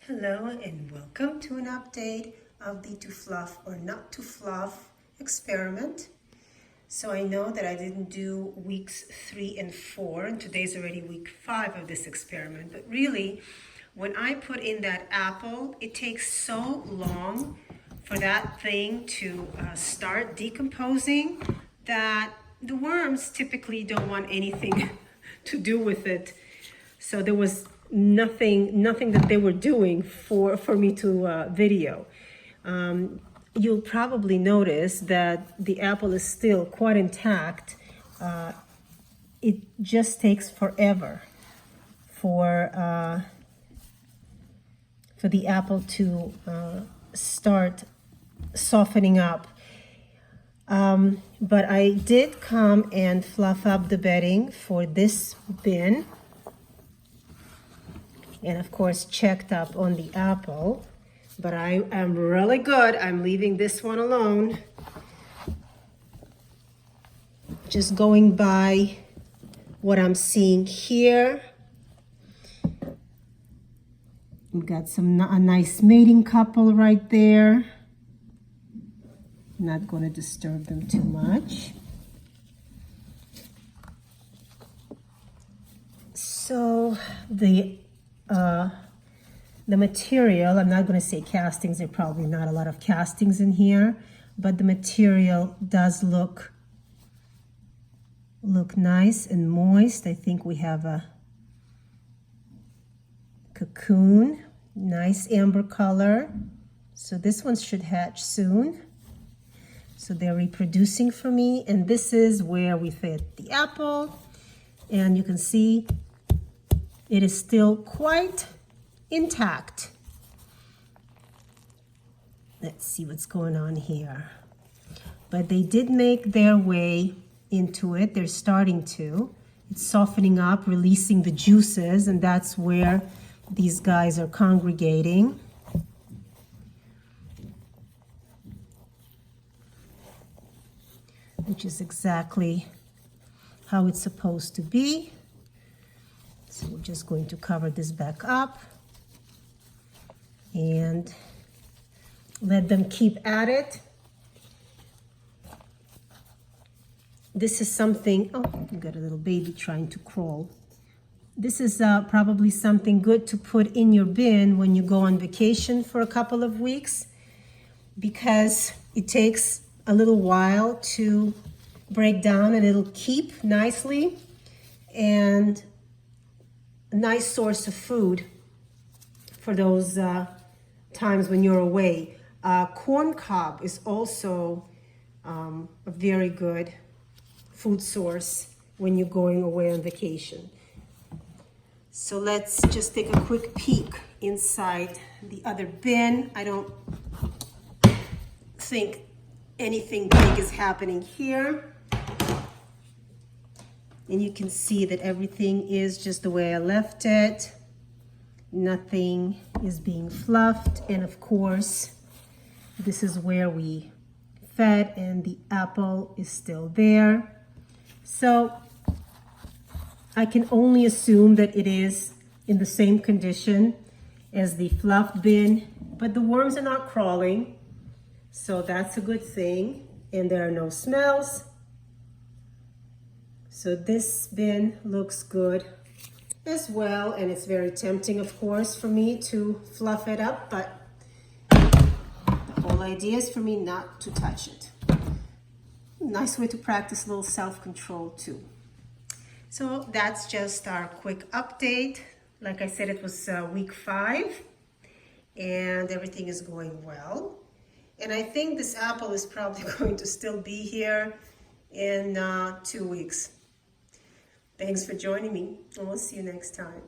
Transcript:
Hello and welcome to an update of the To Fluff or Not to Fluff experiment. So I know that I didn't do weeks 3 and 4 and today's already week 5 of this experiment, but really when I put in that apple, it takes so long for that thing to start decomposing that the worms typically don't want anything to do with it. So there was nothing that they were doing for me to video. You'll probably notice that the apple is still quite intact. It just takes forever for the apple to start softening up. But I did come and fluff up the bedding for this bin. And of course checked up on the apple, but I am really good. I'm leaving this one alone. Just going by what I'm seeing here. We've got a nice mating couple right there. Not going to disturb them too much. So the material, I'm not going to say castings, there are probably not a lot of castings in here, but the material does look nice and moist. I think we have a cocoon, nice amber color. So this one should hatch soon. So they're reproducing for me, and this is where we fit the apple, and you can see it is still quite intact. Let's see what's going on here. But they did make their way into it. They're starting to. It's softening up, releasing the juices, and that's where these guys are congregating. Which is exactly how it's supposed to be. So we're just going to cover this back up and let them keep at it. This is something, oh, we've got a little baby trying to crawl. This is probably something good to put in your bin when you go on vacation for a couple of weeks, because it takes a little while to break down and it'll keep nicely, and a nice source of food for those times when you're away. Corn cob is also a very good food source when you're going away on vacation. So let's just take a quick peek inside the other bin. I don't think anything big is happening here. And you can see that everything is just the way I left it. Nothing is being fluffed. And of course, this is where we fed, and the apple is still there. So I can only assume that it is in the same condition as the fluff bin, but the worms are not crawling. So that's a good thing. And there are no smells. So this bin looks good as well, and it's very tempting, of course, for me to fluff it up, but the whole idea is for me not to touch it. Nice way to practice a little self-control too. So that's just our quick update. Like I said, it was week 5, and everything is going well. And I think this apple is probably going to still be here in 2 weeks. Thanks for joining me, and we'll see you next time.